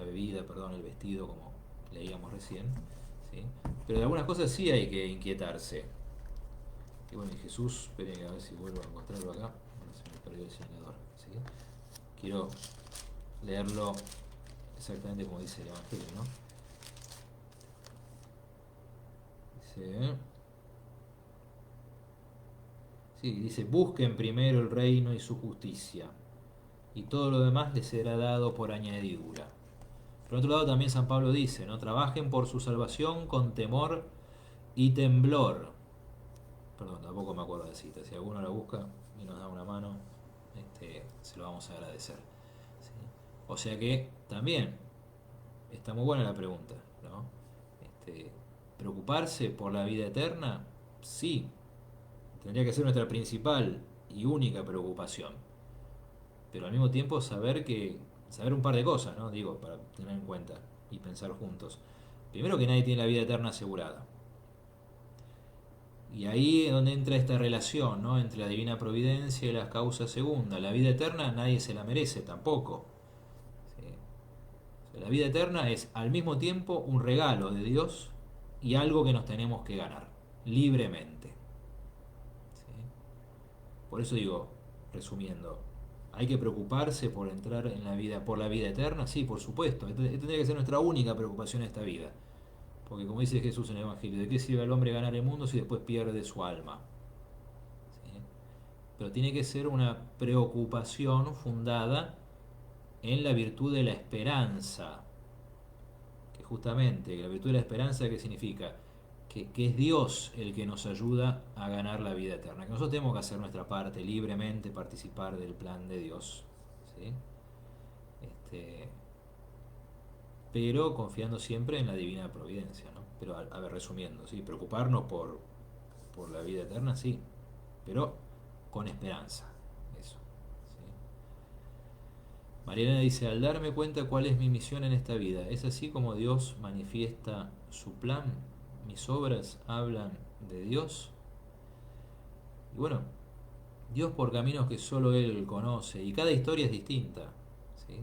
bebida, perdón, el vestido, como leíamos recién, ¿sí? Pero de algunas cosas sí hay que inquietarse. Y bueno, y Jesús, esperen a ver si vuelvo a encontrarlo acá, no se me perdió el señalador, ¿sí? Quiero leerlo exactamente como dice el Evangelio, ¿no? Dice, sí, dice, busquen primero el reino y su justicia, y todo lo demás les será dado por añadidura. Por otro lado también San Pablo dice, ¿no? Trabajen por su salvación con temor y temblor. Perdón, tampoco me acuerdo de cita. Si alguno la busca y nos da una mano, se lo vamos a agradecer. ¿Sí? O sea que también está muy buena la pregunta, ¿no? Preocuparse por la vida eterna, sí, tendría que ser nuestra principal y única preocupación. Pero al mismo tiempo saber un par de cosas, ¿no? Digo, para tener en cuenta y pensar juntos. Primero, que nadie tiene la vida eterna asegurada. Y ahí es donde entra esta relación, ¿no? Entre la divina providencia y las causas segundas. La vida eterna nadie se la merece tampoco. ¿Sí? O sea, la vida eterna es al mismo tiempo un regalo de Dios y algo que nos tenemos que ganar libremente. ¿Sí? Por eso digo, resumiendo, ¿hay que preocuparse por entrar en la vida, por la vida eterna? Sí, por supuesto. Esta tendría que ser nuestra única preocupación en esta vida. Porque como dice Jesús en el Evangelio, ¿de qué sirve al hombre ganar el mundo si después pierde su alma? ¿Sí? Pero tiene que ser una preocupación fundada en la virtud de la esperanza, que justamente la virtud de la esperanza, ¿qué significa? Que es Dios el que nos ayuda a ganar la vida eterna, que nosotros tenemos que hacer nuestra parte libremente, participar del plan de Dios, ¿sí? Este, pero confiando siempre en la divina providencia, ¿no? Pero a ver, resumiendo, ¿sí? Preocuparnos por la vida eterna, sí, pero con esperanza, eso, ¿sí? Mariana dice, al darme cuenta cuál es mi misión en esta vida, es así como Dios manifiesta su plan, mis obras hablan de Dios. Y bueno, Dios por caminos que solo Él conoce, y cada historia es distinta, ¿sí?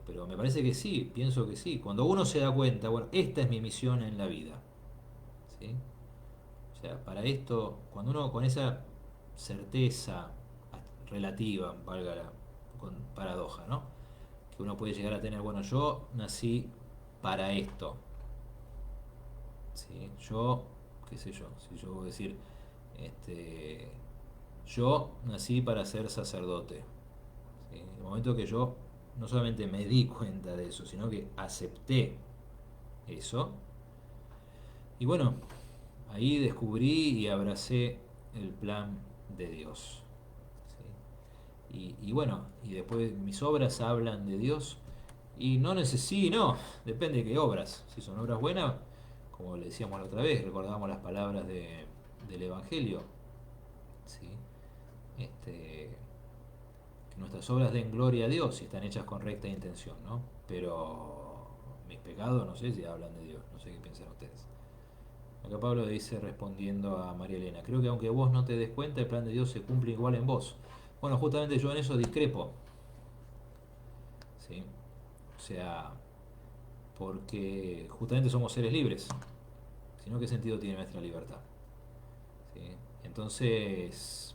Pero me parece que sí, pienso que sí. Cuando uno se da cuenta, bueno, esta es mi misión en la vida, ¿sí? O sea, para esto, cuando uno con esa certeza relativa, valga la paradoja, ¿no? Que uno puede llegar a tener, bueno, yo nací para esto, ¿sí? Yo, qué sé yo, si yo voy a decir, este, yo nací para ser sacerdote, ¿sí? En el momento que yo no solamente me di cuenta de eso, sino que acepté eso, y bueno, ahí descubrí y abracé el plan de Dios, ¿sí? Y bueno, y después mis obras hablan de Dios, y no necesito, no, depende de qué obras. Si son obras buenas, como le decíamos la otra vez, recordábamos las palabras del Evangelio, ¿sí? Que nuestras obras den gloria a Dios si están hechas con recta intención, ¿no? Pero mis pecados no sé si hablan de Dios, no sé qué piensan ustedes. Acá Pablo dice respondiendo a María Elena, creo que aunque vos no te des cuenta, el plan de Dios se cumple igual en vos. Bueno, justamente yo en eso discrepo, ¿sí? O sea, porque justamente somos seres libres, sino qué sentido tiene nuestra libertad, ¿sí? Entonces,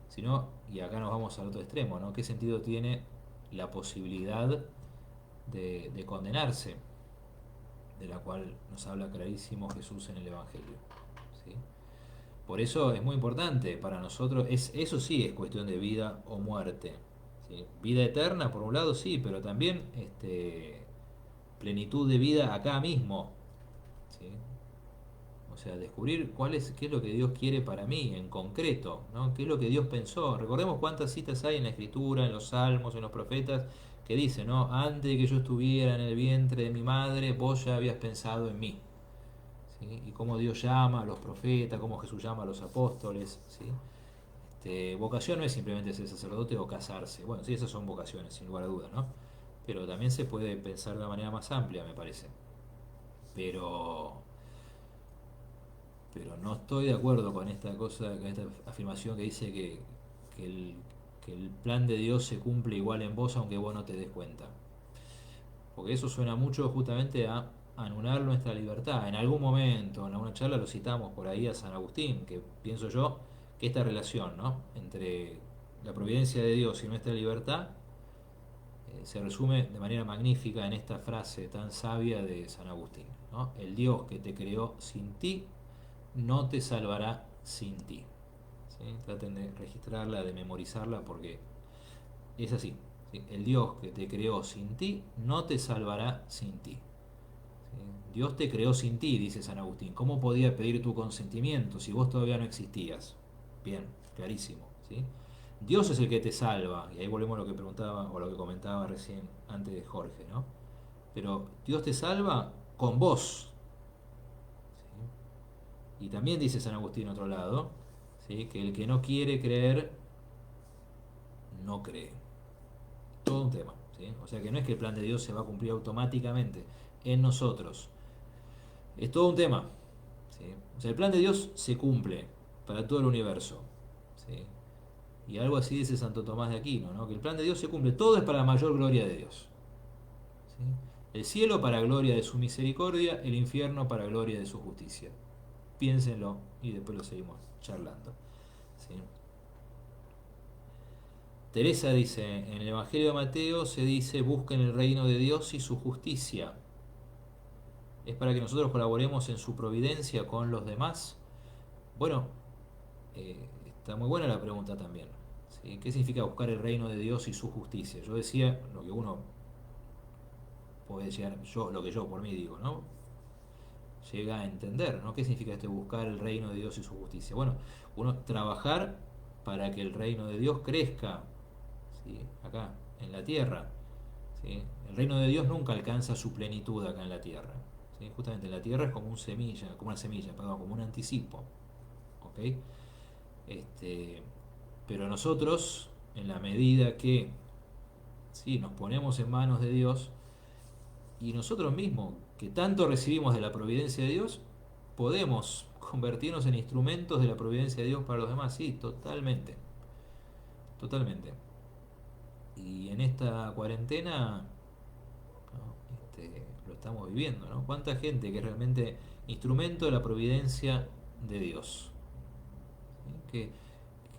si no, y acá nos vamos al otro extremo, ¿no? ¿Qué sentido tiene la posibilidad de condenarse, de la cual nos habla clarísimo Jesús en el Evangelio, ¿sí? Por eso es muy importante para nosotros, eso sí es cuestión de vida o muerte, ¿sí? Vida eterna por un lado sí, pero también plenitud de vida acá mismo, ¿sí? O sea, descubrir qué es lo que Dios quiere para mí en concreto, ¿no? ¿Qué es lo que Dios pensó? Recordemos cuántas citas hay en la Escritura, en los Salmos, en los profetas, que dicen, ¿no? Antes de que yo estuviera en el vientre de mi madre, vos ya habías pensado en mí, ¿sí? Y cómo Dios llama a los profetas, cómo Jesús llama a los apóstoles, ¿sí? Vocación no es simplemente ser sacerdote o casarse. Bueno, sí, esas son vocaciones, sin lugar a dudas, ¿no? Pero también se puede pensar de una manera más amplia, me parece. Pero pero no estoy de acuerdo con esta cosa, con esta afirmación que dice que el, que el plan de Dios se cumple igual en vos aunque vos no te des cuenta. Porque eso suena mucho justamente a anular nuestra libertad. En algún momento, en alguna charla lo citamos por ahí a San Agustín, que pienso yo que esta relación, ¿no?, entre la providencia de Dios y nuestra libertad se resume de manera magnífica en esta frase tan sabia de San Agustín, ¿no? El Dios que te creó sin ti no te salvará sin ti, ¿sí? Traten de registrarla, de memorizarla porque es así, ¿sí? El Dios que te creó sin ti no te salvará sin ti, ¿sí? Dios te creó sin ti, dice San Agustín. ¿Cómo podía pedir tu consentimiento si vos todavía no existías? Bien, clarísimo, ¿sí? Dios es el que te salva, y ahí volvemos a lo que preguntaba o lo que comentaba recién antes de Jorge, ¿no? Pero Dios te salva con vos, ¿sí? Y también dice San Agustín, otro lado, ¿sí?, que el que no quiere creer, no cree. Todo un tema, ¿sí? O sea que no es que el plan de Dios se va a cumplir automáticamente en nosotros. Es todo un tema, ¿sí? O sea, el plan de Dios se cumple para todo el universo, ¿sí? Y algo así dice Santo Tomás de Aquino, ¿no?, que el plan de Dios se cumple, todo es para la mayor gloria de Dios, ¿sí? El cielo para gloria de su misericordia, el infierno para gloria de su justicia. Piénsenlo y después lo seguimos charlando, ¿sí? Teresa dice, en el Evangelio de Mateo se dice, busquen el reino de Dios y su justicia. ¿Es para que nosotros colaboremos en su providencia con los demás? Bueno, está muy buena la pregunta también, ¿sí? ¿Qué significa buscar el reino de Dios y su justicia? Yo decía lo que uno puede llegar, yo, lo que yo por mí digo, ¿no? Llega a entender, ¿no? ¿Qué significa este buscar el reino de Dios y su justicia? Bueno, uno trabajar para que el reino de Dios crezca, ¿sí? Acá, en la tierra, ¿sí? El reino de Dios nunca alcanza su plenitud acá en la tierra, ¿sí? Justamente la tierra es como como una semilla, perdón, como un anticipo, ¿ok? Este, pero nosotros, en la medida que, ¿sí?, nos ponemos en manos de Dios, y nosotros mismos, que tanto recibimos de la providencia de Dios, podemos convertirnos en instrumentos de la providencia de Dios para los demás. Sí, totalmente, totalmente. Y en esta cuarentena, ¿no? Lo estamos viviendo, ¿no? ¿Cuánta gente que es realmente instrumento de la providencia de Dios? ¿Sí?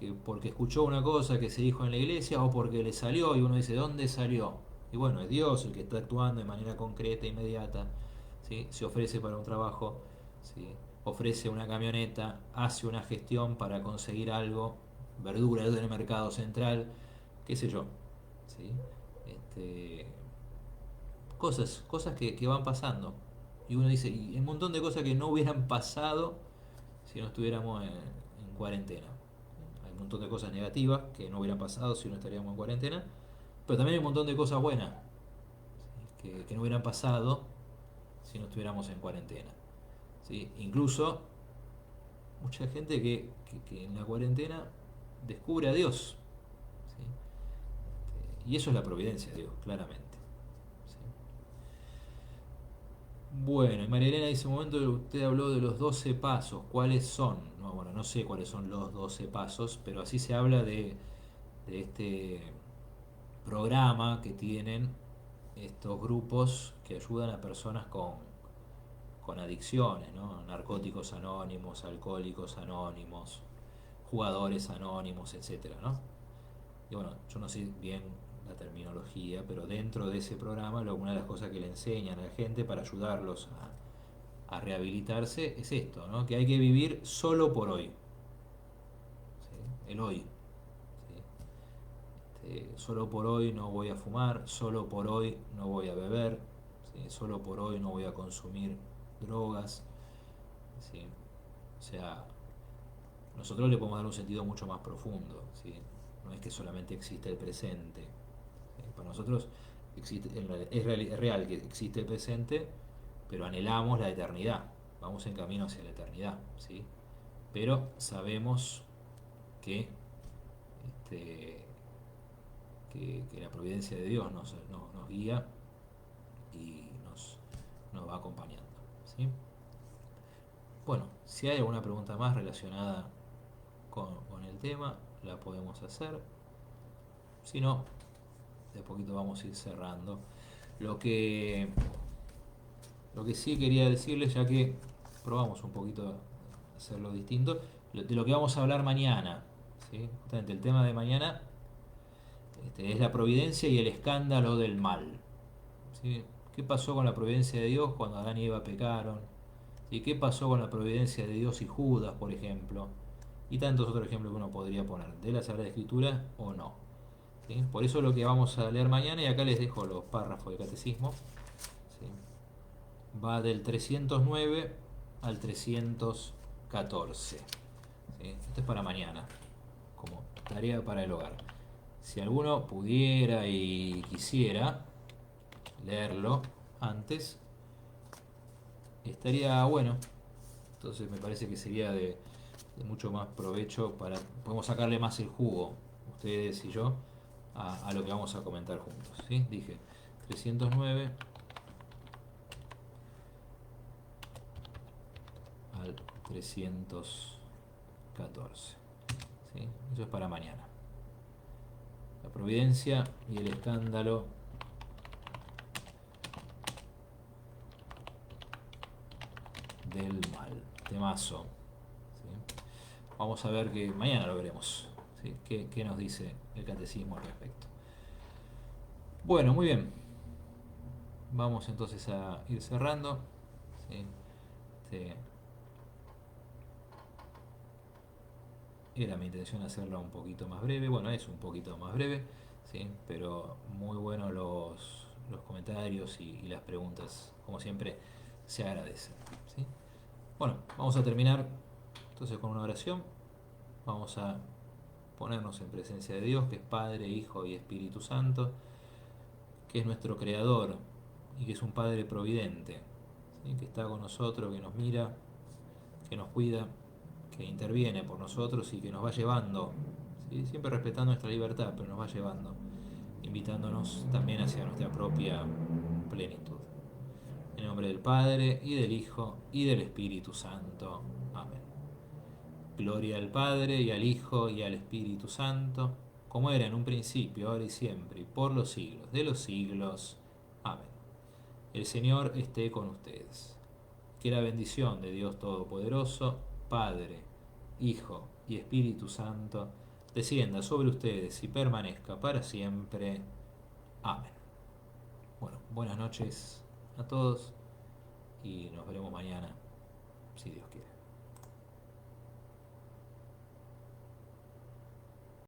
Que porque escuchó una cosa que se dijo en la iglesia o porque le salió y uno dice, ¿dónde salió? Y bueno, es Dios el que está actuando de manera concreta, inmediata, ¿sí? Se ofrece para un trabajo, ¿sí? Ofrece una camioneta, hace una gestión para conseguir algo, verduras del mercado central, qué sé yo, ¿sí? Este, cosas que van pasando. Y uno dice, y un montón de cosas que no hubieran pasado si no estuviéramos en cuarentena. Hay un montón de cosas negativas que no hubieran pasado si no estaríamos en cuarentena, pero también hay un montón de cosas buenas, ¿sí? Que no hubieran pasado si no estuviéramos en cuarentena, ¿sí? Incluso mucha gente que en la cuarentena descubre a Dios, ¿sí? Y eso es la providencia de Dios, claramente, ¿sí? Bueno, y María Elena dice: un momento usted habló de los 12 pasos, ¿cuáles son? No, bueno, no sé cuáles son los 12 pasos, pero así se habla de este programa que tienen estos grupos que ayudan a personas con adicciones, ¿no? Narcóticos anónimos, alcohólicos anónimos, jugadores anónimos, etcétera, ¿no? Y bueno, yo no sé bien la terminología, pero dentro de ese programa, una de las cosas que le enseñan a la gente para ayudarlos a rehabilitarse es esto, ¿no? Que hay que vivir solo por hoy, ¿sí? El hoy, ¿sí? Solo por hoy no voy a fumar, solo por hoy no voy a beber, ¿sí? Solo por hoy no voy a consumir drogas, ¿sí? O sea, nosotros le podemos dar un sentido mucho más profundo, ¿sí? No es que solamente existe el presente, ¿sí? Para nosotros existe, es real que existe el presente, pero anhelamos la eternidad, vamos en camino hacia la eternidad, ¿sí? Pero sabemos que, este, que la providencia de Dios nos guía y nos va acompañando, ¿sí? Bueno, si hay alguna pregunta más relacionada con el tema, la podemos hacer. Si no, de a poquito vamos a ir cerrando. Lo que, lo que sí quería decirles, ya que probamos un poquito hacerlo distinto, de lo que vamos a hablar mañana, ¿sí? Justamente el tema de mañana, es la providencia y el escándalo del mal, ¿sí? ¿Qué pasó con la providencia de Dios cuando Adán y Eva pecaron? ¿Y qué pasó con la providencia de Dios y Judas, por ejemplo? Y tantos otros ejemplos que uno podría poner de la Sagrada Escritura o no, ¿sí? Por eso lo que vamos a leer mañana, y acá les dejo los párrafos de catecismo, ¿sí? Va del 309 al 314, ¿sí? Esto es para mañana, como tarea para el hogar. Si alguno pudiera y quisiera leerlo antes, estaría bueno. Entonces me parece que sería de mucho más provecho podemos sacarle más el jugo, ustedes y yo, a lo que vamos a comentar juntos, ¿sí? Dije 309 al 314, ¿sí? Eso es para mañana. La providencia y el escándalo del mal. Temazo, ¿sí? Vamos a ver que mañana lo veremos, ¿sí? ¿Qué nos dice el catecismo al respecto? Bueno, muy bien. Vamos entonces a ir cerrando, ¿sí? Este, Era mi intención hacerlo un poquito más breve. Bueno, es un poquito más breve, ¿sí? Pero muy buenos los comentarios comentarios y las preguntas, como siempre, se agradecen. ¿Sí? Bueno, vamos a terminar entonces con una oración. Vamos a ponernos en presencia de Dios, que es Padre, Hijo y Espíritu Santo, que es nuestro Creador y que es un Padre providente, ¿sí? Que está con nosotros, que nos mira, que nos cuida, que interviene por nosotros y que nos va llevando, ¿sí? Siempre respetando nuestra libertad, pero nos va llevando, invitándonos también hacia nuestra propia plenitud. En nombre del Padre, y del Hijo, y del Espíritu Santo. Amén. Gloria al Padre, y al Hijo, y al Espíritu Santo, como era en un principio, ahora y siempre, y por los siglos de los siglos. Amén. El Señor esté con ustedes. Que la bendición de Dios Todopoderoso, Padre, Hijo y Espíritu Santo, descienda sobre ustedes y permanezca para siempre. Amén. Bueno, buenas noches a todos y nos veremos mañana, si Dios quiere.